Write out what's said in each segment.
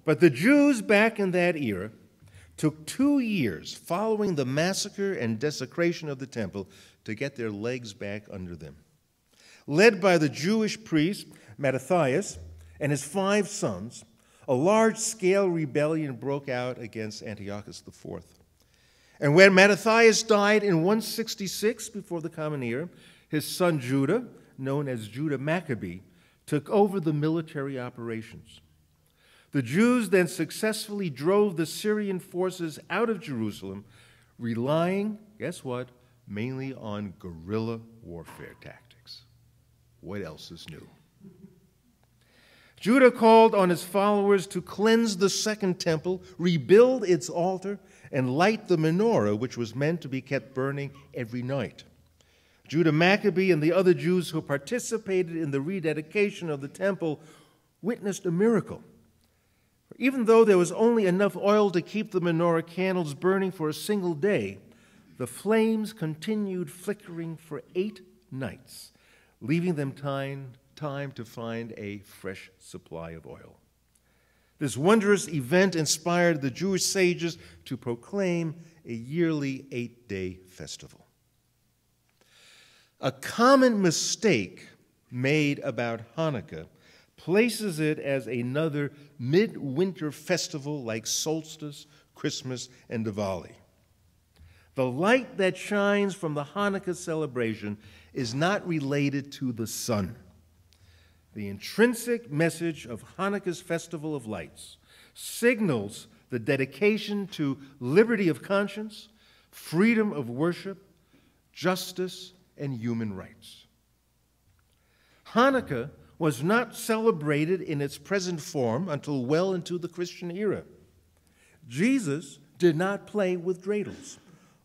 But the Jews back in that era took 2 years following the massacre and desecration of the temple to get their legs back under them. Led by the Jewish priest Mattathias and his 5 sons, a large-scale rebellion broke out against Antiochus IV. And when Mattathias died in 166 before the Common Era, his son Judah, known as Judah Maccabee, took over the military operations. The Jews then successfully drove the Syrian forces out of Jerusalem, relying, guess what, mainly on guerrilla warfare tactics. What else is new? Judah called on his followers to cleanse the Second Temple, rebuild its altar, and light the menorah, which was meant to be kept burning every night. Judah Maccabee and the other Jews who participated in the rededication of the temple witnessed a miracle. Even though there was only enough oil to keep the menorah candles burning for a single day, the flames continued flickering for 8 nights, leaving them time to find a fresh supply of oil. This wondrous event inspired the Jewish sages to proclaim a yearly 8-day festival. A common mistake made about Hanukkah places it as another midwinter festival like solstice, Christmas, and Diwali. The light that shines from the Hanukkah celebration is not related to the sun. The intrinsic message of Hanukkah's Festival of Lights signals the dedication to liberty of conscience, freedom of worship, justice, and human rights. Hanukkah was not celebrated in its present form until well into the Christian era. Jesus did not play with dreidels,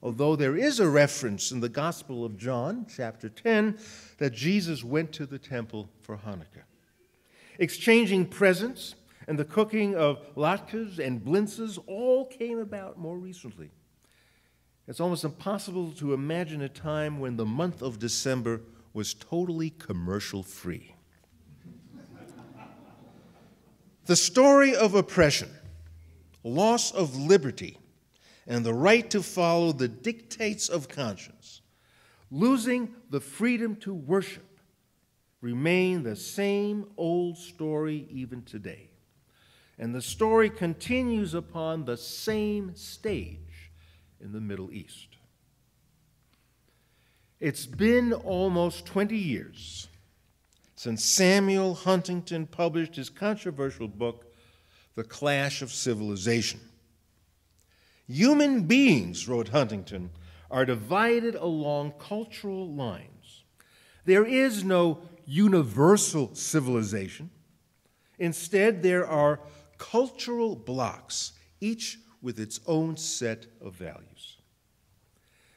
although there is a reference in the Gospel of John, chapter 10, that Jesus went to the temple for Hanukkah. Exchanging presents and the cooking of latkes and blintzes all came about more recently. It's almost impossible to imagine a time when the month of December was totally commercial-free. The story of oppression, loss of liberty, and the right to follow the dictates of conscience, losing the freedom to worship, remain the same old story even today. And the story continues upon the same stage in the Middle East. It's been almost 20 years since Samuel Huntington published his controversial book, The Clash of Civilization. Human beings, wrote Huntington, are divided along cultural lines. There is no universal civilization. Instead, there are cultural blocks, each with its own set of values.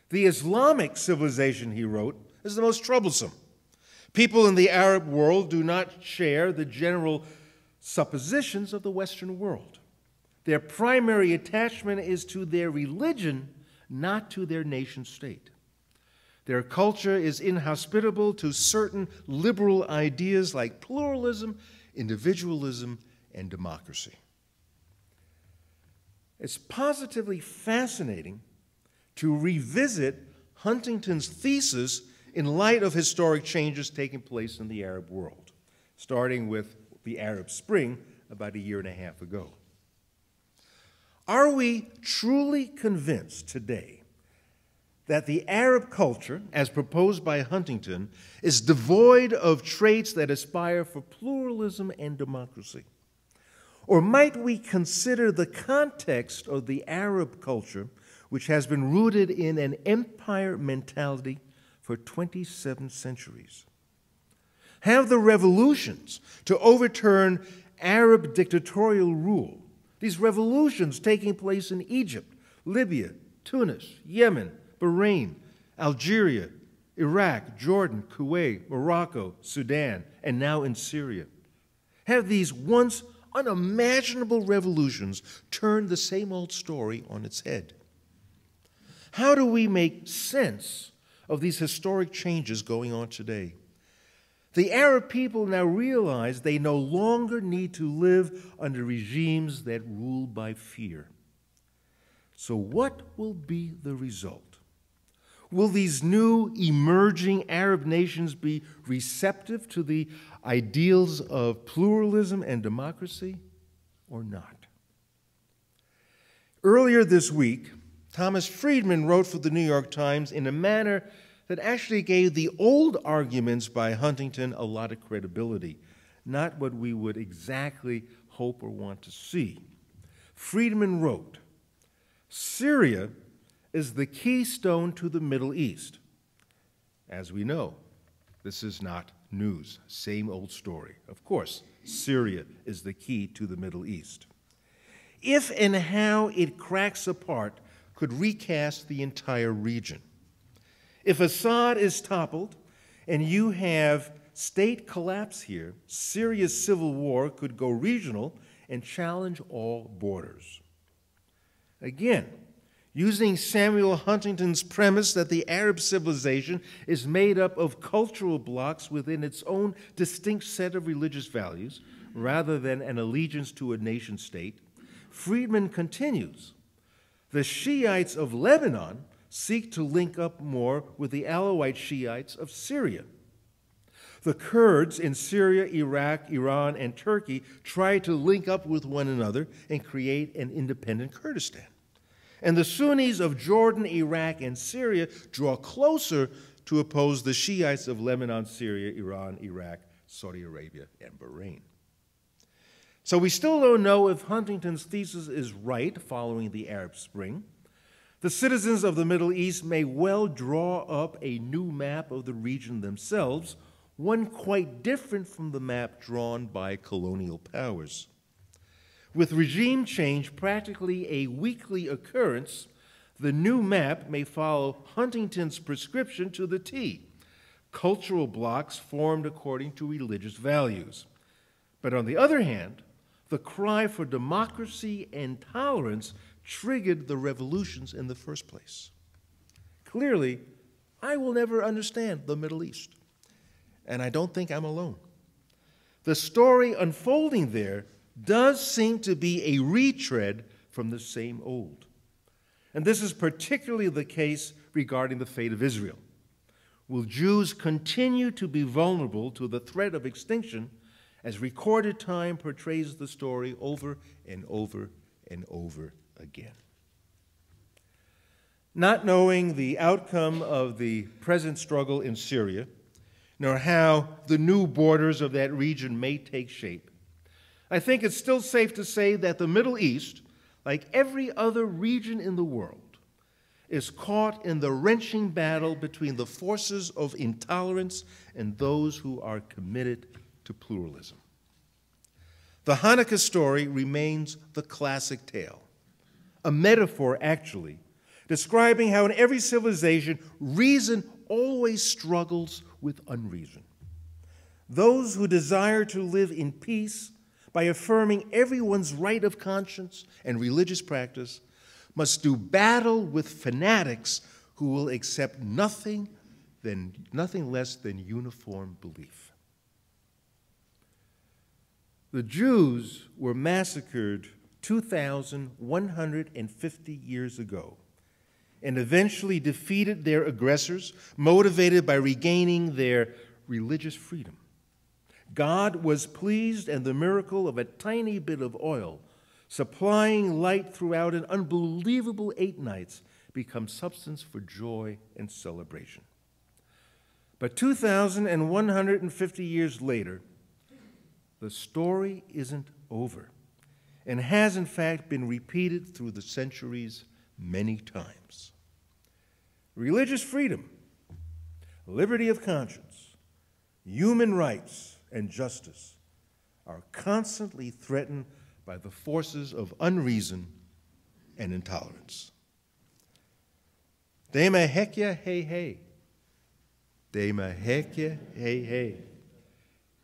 The Islamic civilization, he wrote, is the most troublesome. People in the Arab world do not share the general suppositions of the Western world. Their primary attachment is to their religion, not to their nation state. Their culture is inhospitable to certain liberal ideas like pluralism, individualism, and democracy. It's positively fascinating to revisit Huntington's thesis in light of historic changes taking place in the Arab world, starting with the Arab Spring about a year and a half ago. Are we truly convinced today that the Arab culture, as proposed by Huntington, is devoid of traits that aspire for pluralism and democracy? Or might we consider the context of the Arab culture, which has been rooted in an empire mentality for 27 centuries? Have the revolutions to overturn Arab dictatorial rule, these revolutions taking place in Egypt, Libya, Tunis, Yemen, Bahrain, Algeria, Iraq, Jordan, Kuwait, Morocco, Sudan, and now in Syria, have these once unimaginable revolutions turned the same old story on its head? How do we make sense of these historic changes going on today? The Arab people now realize they no longer need to live under regimes that rule by fear. So what will be the result? Will these new emerging Arab nations be receptive to the ideals of pluralism and democracy or not? Earlier this week, Thomas Friedman wrote for the New York Times in a manner that actually gave the old arguments by Huntington a lot of credibility, not what we would exactly hope or want to see. Friedman wrote, "Syria is the keystone to the Middle East." As we know, this is not news, same old story. Of course, Syria is the key to the Middle East. If and how it cracks apart could recast the entire region. If Assad is toppled and you have state collapse here, Syria's civil war could go regional and challenge all borders. Again, using Samuel Huntington's premise that the Arab civilization is made up of cultural blocks within its own distinct set of religious values, rather than an allegiance to a nation state, Friedman continues, "The Shiites of Lebanon seek to link up more with the Alawite Shiites of Syria. The Kurds in Syria, Iraq, Iran, and Turkey try to link up with one another and create an independent Kurdistan. And the Sunnis of Jordan, Iraq, and Syria draw closer to oppose the Shiites of Lebanon, Syria, Iran, Iraq, Saudi Arabia, and Bahrain." So we still don't know if Huntington's thesis is right following the Arab Spring. The citizens of the Middle East may well draw up a new map of the region themselves, one quite different from the map drawn by colonial powers. With regime change practically a weekly occurrence, the new map may follow Huntington's prescription to the T, cultural blocks formed according to religious values. But on the other hand, the cry for democracy and tolerance triggered the revolutions in the first place. Clearly, I will never understand the Middle East, and I don't think I'm alone. The story unfolding there does seem to be a retread from the same old. And this is particularly the case regarding the fate of Israel. Will Jews continue to be vulnerable to the threat of extinction as recorded time portrays the story over and over and over again? Not knowing the outcome of the present struggle in Syria, nor how the new borders of that region may take shape, I think it's still safe to say that the Middle East, like every other region in the world, is caught in the wrenching battle between the forces of intolerance and those who are committed to pluralism. The Hanukkah story remains the classic tale, a metaphor actually, describing how in every civilization reason always struggles with unreason. Those who desire to live in peace by affirming everyone's right of conscience and religious practice must do battle with fanatics who will accept nothing less than uniform belief. The Jews were massacred 2,150 years ago and eventually defeated their aggressors, motivated by regaining their religious freedom. God was pleased, and the miracle of a tiny bit of oil, supplying light throughout an unbelievable 8 nights, becomes substance for joy and celebration. But 2,150 years later, the story isn't over and has in fact been repeated through the centuries many times. Religious freedom, liberty of conscience, human rights, and justice are constantly threatened by the forces of unreason and intolerance. Dema hekya hey hey. Dema hekya hey hey.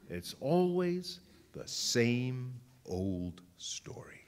It's always the same old story.